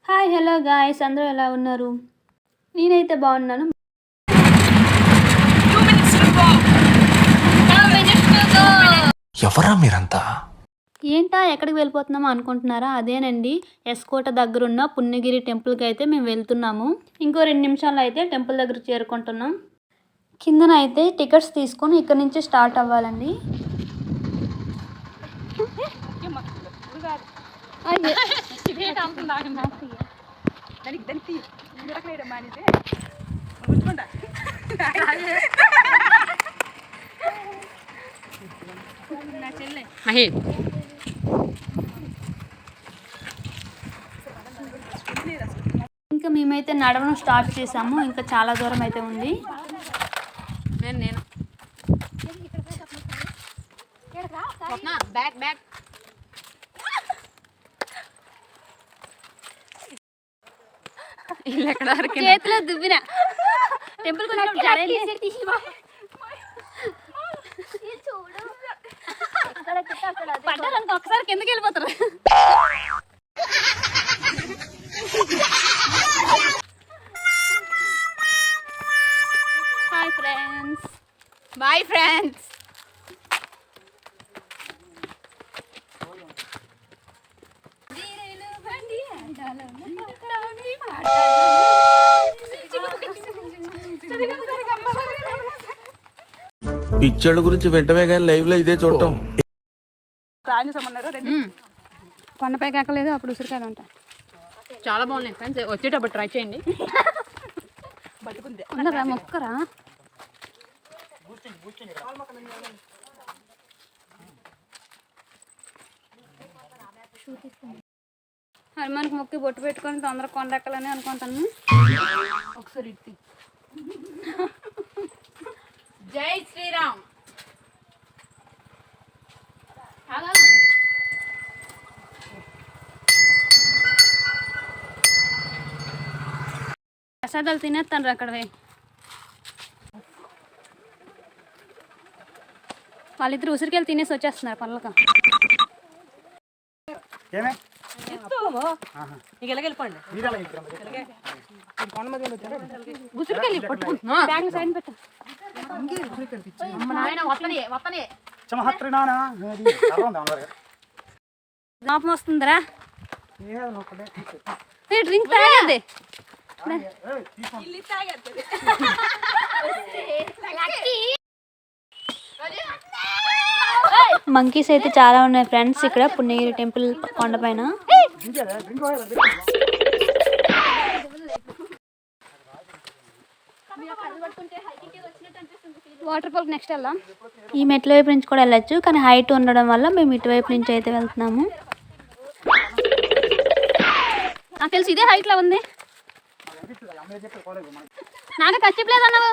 Hi hello guys, అందరూ ఎలా ఉన్నారు? నేనైతే బాగున్నాను. ఎవరా మీరంతా? ఏంటా ఎక్కడికి వెళ్ళిపోతున్నామో అనుకుంటున్నారా? అదేనండి, ఎస్కోట దగ్గరున్న పుణ్యగిరి టెంపుల్కి అయితే మేము వెళ్తున్నాము. ఇంకో 2 నిమిషాల్లో అయితే టెంపుల్ దగ్గరికి చేరుకుంటున్నాం. కిందన అయితే టికెట్స్ తీసుకొని ఇక్కడ నుంచి స్టార్ట్ అవ్వాలండి. ఇంకా మేమైతే నడవడం స్టార్ట్ చేసాము. ఇంకా చాలా దూరం అయితే ఉంది. నేను బ్యాక్ ఇల్లు ఎక్కడ వరకు చేతిలో దువ్విన టెంపుల్ పడ్డారనుకో ఒకసారి కిందకి వెళ్ళిపోతారు. Hi friends. Bye friends. పిక్చర్ల గురించి వెంటనే కానీ లైవ్ లో ఇదే చూడటం. కొండపై కాకలేదు, అప్పుడు ఉసిరికాయలు ఉంటాయి. చాలా బాగున్నాయి ఫ్రెండ్స్, వచ్చేటప్పుడు ట్రై చేయండి. ఉన్నారా మొక్కరా? హనుమానికి మొక్కి బొట్టు పెట్టుకొని తొందరగా కొండెక్కాలని అనుకుంటాను. ఒకసారి ఇట్టి జై శ్రీరామ్. ప్రసాదాలు తినేస్తాను అక్కడ. వాళ్ళిద్దరు ఉసిరికాయలు తినేసి వచ్చేస్తున్నారు పనులకు. జ్ఞాపం వస్తుందిరా. డ్రింక్ తాగేది మంకీస్ అయితే చాలా ఉన్నాయి ఫ్రెండ్స్ ఇక్కడ పుణ్యగిరి టెంపుల్ కొండపైన. వాటర్ ఫాల్ నెక్స్ట్ వెళ్దాం. ఈ మెట్ల వైపు నుంచి కూడా వెళ్ళచ్చు, కానీ హైట్ ఉండడం వల్ల మేము ఇటువైపు నుంచి అయితే వెళ్తున్నాము. నాకు తెలిసి ఇదే హైట్ లో ఉంది. నాకు ఖర్చులేదు అన్నావు.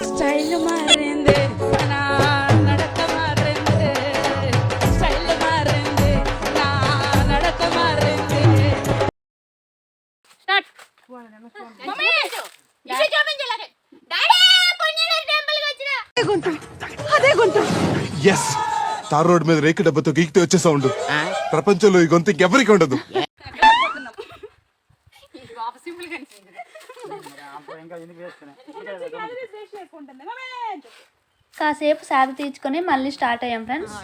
స్టైల్ మారింది, నా నడక మారింది. స్టైల్ మారింది, నా నడక మారింది. స్టార్ట్. అదే గొంతు. ఎస్, తార్ రోడ్ మీద రేకు డబ్బతో గీకితే వచ్చే సౌండ్ ప్రపంచంలో ఈ గొంతు ఎవరికి ఉండదు. కాసేపు సాధ తీర్చుకొని మళ్ళీ స్టార్ట్ అయ్యాం ఫ్రెండ్స్.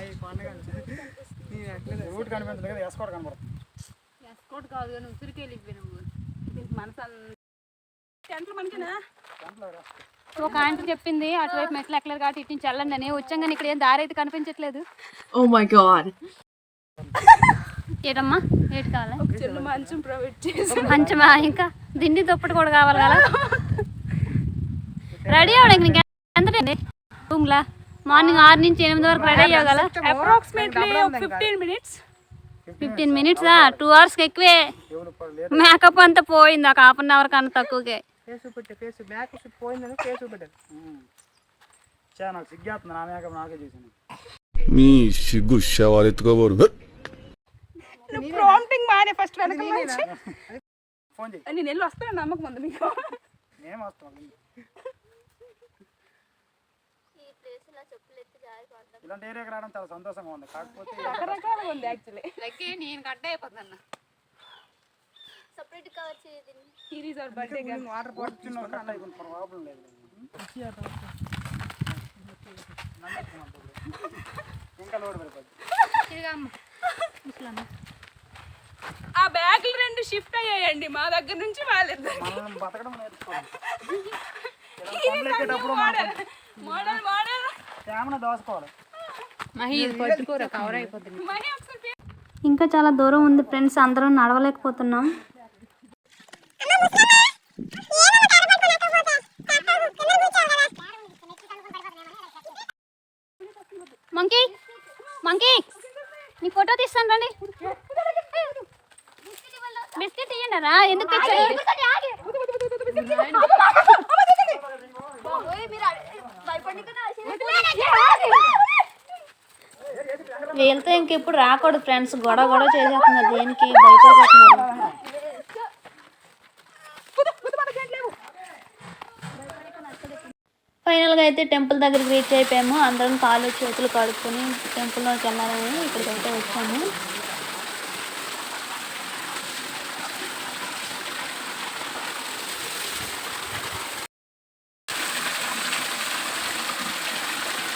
ఒక ఆంటీ చెప్పింది అటువైపు మెట్లు ఎక్కలేదు కాబట్టి ఇటు నుంచి వెళ్ళండి అని. వచ్చాం ఇక్కడ ఏం దారి అయితే కనిపించట్లేదు. Oh my God. ఏటమ్మా ఏటి కావాలి? చిన్న మంచం ప్రొవైడ్ చేసి. మంచమా? ఇంకా దిండి దుప్పటి కూడా కావాలి కదా. రెడీ అవ్వడానికి నీకు ఎంత రూమ్లా? మార్నింగ్ 6 నుంచి 8 వరకు రెడీ అవ్వగల. Approximately 15 minutes. 15 మినిట్సా 2 అవర్స్కి ఎక్కువే మేకప్ అంతా పోయింది ఒక హాఫ్ అన్ అవర్ కన్నా తక్కువకే. ఫేస్ పెట్టే ఫేస్ బ్యాక్ పోయిందని ఫేస్ పెట్టాను. చా నాకు సిగ్గేస్తుంది, నా మేకప్ నాకే చూసాను. మీ సిగ్గు శవాలెత్తుకోబోరు. ప్రాంప్టింగ్ బాగానే ఫస్ట్ వెనక ఫోన్ చేయి, నేను వెళ్ళి వస్తాను నమ్మకం ఉంది మీకు. మేము వస్తాం. ఇలాంటి ఏరియాకి రావడం చాలా సంతోషంగా ఉంది. కాకపోతే రకరకాలుగా ఉంది యాక్చువల్లీ. నేను కట్ అయిపోతున్నా. సిరీస్ ఆర్ బర్త్డే వాటర్ పోర్చున్న ప్రాబ్లం లేదు. ఇంకా లోడ్ పడిపోద్ది. ఆ బ్యాగులు 2 షిఫ్ట్ అయ్యాయండి మా దగ్గర నుంచి వాళ్ళిద్దరు. మనం బతకడం నేర్చుకోవాలి. మోడల్ మోడల్ కేమన దోసుకోవాలి. మహి ఇది పట్టుకోరా, కవర్ అయిపోతుంది. ఇంకా చాలా దూరం ఉంది ఫ్రెండ్స్, అందరం నడవలేకపోతున్నాం. మంకీ మంకీ నీ ఫోటో తీస్తాను రండి. బిస్కెట్ ఇయ్యండిరా, ఎందుకు తెచ్చారు? వీళ్ళతో ఇంకెప్పుడు రాకూడదు ఫ్రెండ్స్, గొడవ గొడవ చేసేస్తున్నారు, దేనికి భయపడిపోతున్నారు. ఫైనల్గా అయితే టెంపుల్ దగ్గరికి రీచ్ అయిపోయాము. అందరం కాళ్ళు చేతులు కడుక్కొని టెంపుల్లోకి వెళ్ళాలని ఇక్కడికైతే వచ్చాము.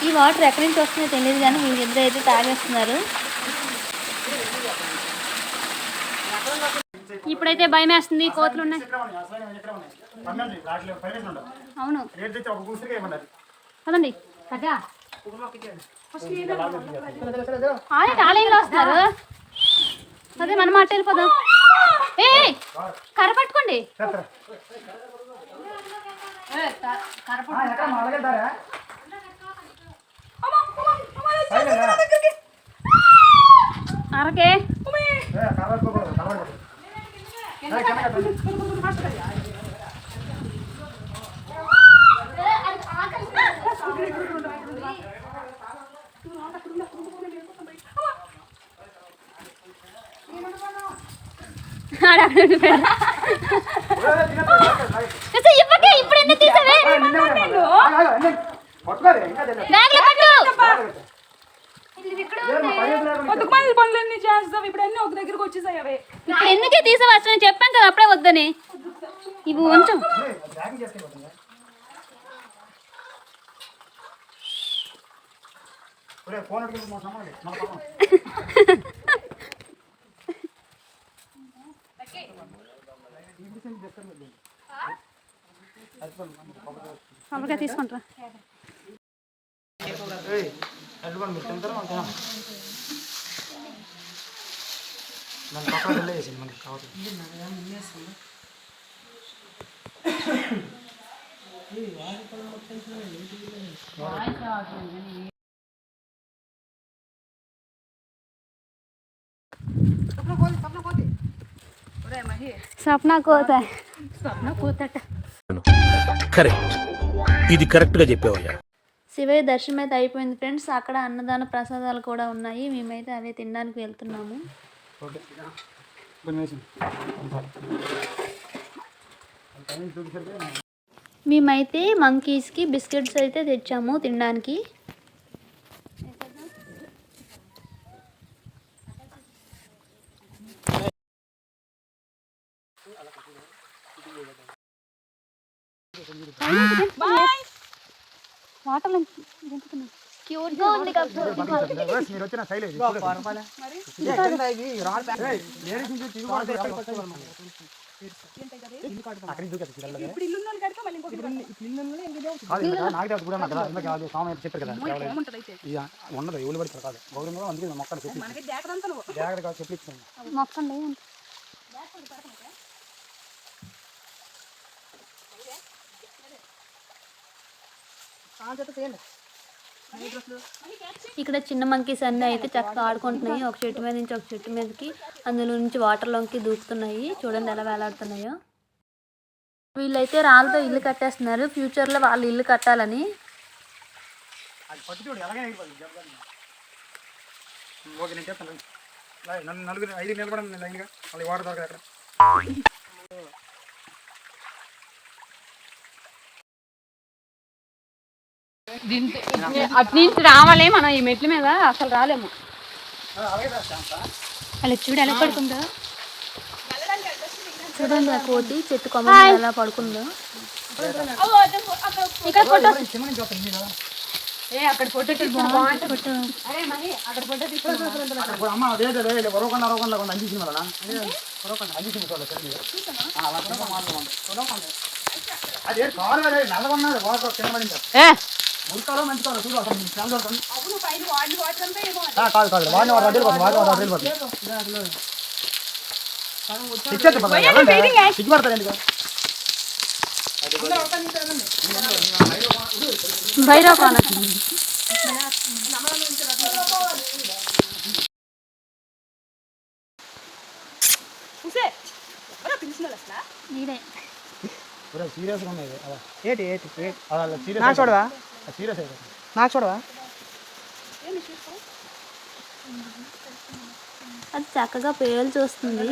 ఈ వాటర్ ఎక్కడి నుంచి వస్తున్నాయో తెలియదు కానీ వీళ్ళిద్దరు అయితే తాగేస్తున్నారు. ఇప్పుడైతే భయం వేస్తుంది, కోతులు ఉన్నాయి. అవును కదండి. ఆలయంలో వస్తున్నారు. అదే మనం మాట వెళ్ళిపోదాం. ఏ కర్ర పట్టుకోండి. అరకే ఇప్పుడు ఎందుకు తీసావే? పనులన్నీ చేస్తాం, ఇప్పుడు అన్నీ ఒక దగ్గరకు వచ్చేసాయి. ఇప్పుడు ఎందుకే తీసావు? నేను చెప్పాను కదా అప్పుడే వద్దని. ఇవి కొంచెం అప్పటికే తీసుకుంటారా? సప్న కోత. సప్న కోతట. కరెక్ట్, ఇది కరెక్ట్గా చెప్పావయ్యా. శివయ్య దర్శనం అయితే అయిపోయింది ఫ్రెండ్స్. అక్కడ అన్నదాన ప్రసాదాలు కూడా ఉన్నాయి. మేమైతే అవే తినడానికి వెళ్తున్నాము. మేమైతే మంకీస్కి బిస్కెట్స్ అయితే తెచ్చాము తినడానికి. క్యూట్గా ఉంది మీరు వచ్చిన శైలి చెప్పారు కదా ఉండదు ఎవరు పడి కాదు గౌరవం అందుకే మొక్కలు చెప్పి జాగ్రత్తగా చెప్పి మొక్కండి. ఇక్కడ చిన్న మంకీస్ అన్నీ అయితే చక్కగా ఆడుకుంటున్నాయి. ఒక చెట్టు మీద నుంచి ఒక చెట్టు మీదకి, అందులో నుంచి వాటర్లోకి దూకుతున్నాయి. చూడండి ఎలా వేలాడుతున్నాయో. వీళ్ళైతే రాళ్ళతో ఇల్లు కట్టేస్తున్నారు, ఫ్యూచర్లో వాళ్ళు ఇల్లు కట్టాలని. ఓకే నేను చేస్తాను. నలుగురు 5 నిలబడండి లైన్గా, మళ్ళీ వాటర్ దొరకదు అక్కడ. అటు నుంచి రావాలే, మనం ఈ మెట్ల మీద అసలు రాలేము. అలా చూడు ఎలా పడుకుందో. చూడండి ఆ కోతి చెట్టు కొమ్మ మీద ఎలా పడుకుందో. ఇక్కడ ఫోటో అక్కడ ఫోటో అమ్మ అదే వరవకుండా అందించిన వల్ల అందించిన అదే కారు నల్లగొన్నది వాటర్ తినబడింది. మురికాలో మంచి కాదు చూడు అసలు కాదు కాదు వాడిని వాడు వెళ్ళిపోతుంది, వాడిని వాడు వెళ్ళిపోతుంది. సిగ్గుపడతారు ఎందుకు? భైరవకోన సీరియస్గా ఉన్నాయి. ఏంటి సీరియస్ చూడవా? సీరియస్ అయితే నాకు చూడవా? అది చక్కగా పేలు చూస్తుంది.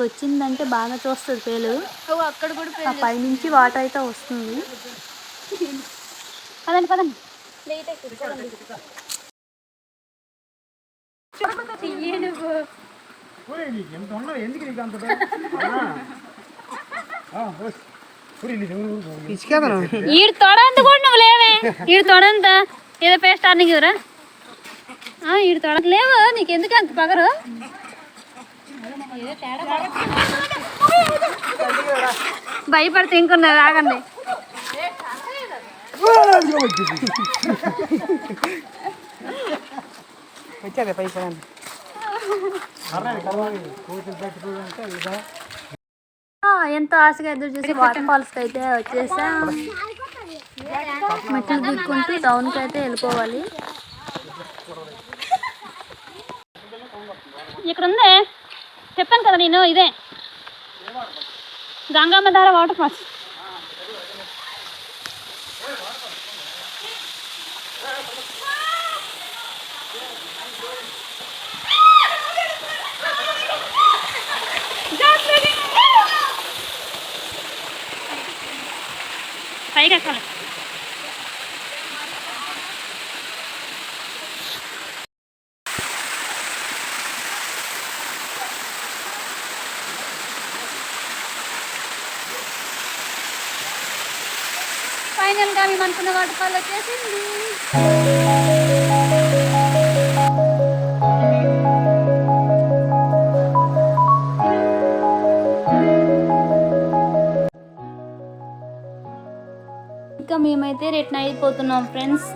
వచ్చిందంటే బాగా చూస్తుంది పేలు. అక్కడ కూడా ఆ పైనుంచి వాటర్ అయితే వస్తుంది. పదండి పదండి. ఎంత ఉన్నావు ఎందుకు నీకు అంత ఈడు తొడంత కూడా నువ్వు లేవే. ఈడు తొడంత ఏదో పేస్ట్ ఆర్నికి రా. ఈడు తొడ లేవు, నీకెందుకు అంత పగరు? భయపడితే ఇంకొన్నారు రాగండి. వచ్చాదే పైకి. ఎంతో ఆశగా ఎదురు చూసి వాటర్ ఫాల్స్ కి అయితే వచ్చేసా. మెట్లు దిక్కుంటూ టౌన్ కి అయితే వెళ్ళిపోవాలి. ఇక్కడ ఉందే చెప్పాను కదా నేను, ఇదే గంగమ్మ ధార వాటర్ ఫాల్స్. పైకి ఎక్కాలి. ఫైనల్గా మేము అనుకున్న వాటర్ ఫాల్ వచ్చేసింది. ఇంకా మేమైతే రిటర్న్ అయిపోతున్నాం ఫ్రెండ్స్.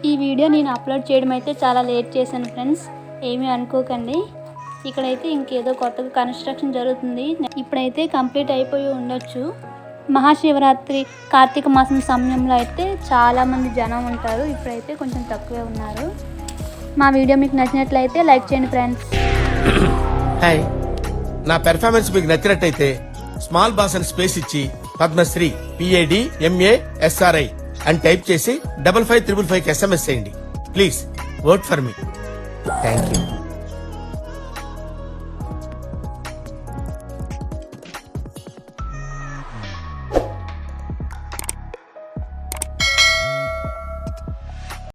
ఈ వీడియో నేను అప్లోడ్ చేయడం అయితే చాలా లేట్ చేశాను ఫ్రెండ్స్, ఏమీ అనుకోకండి. ఇక్కడైతే ఇంకేదో కొత్తగా కన్స్ట్రక్షన్ జరుగుతుంది. ఇప్పుడైతే కంప్లీట్ అయిపోయి ఉండొచ్చు. మహాశివరాత్రి కార్తీక మాసం సమయంలో అయితే చాలామంది జనం ఉంటారు. ఇప్పుడైతే కొంచెం తక్కువే ఉన్నారు. మా వీడియో మీకు నచ్చినట్లయితే లైక్ చేయండి ఫ్రెండ్స్. హాయ్, నా పెర్ఫార్మెన్స్ మీకు నచ్చినట్టయితే స్మాల్ బాస్ అని స్పేస్ ఇచ్చి పద్మశ్రీ PADMASRI అని టైప్ చేసి 5555 SMS చేయండి. Please vote for me. Thank you.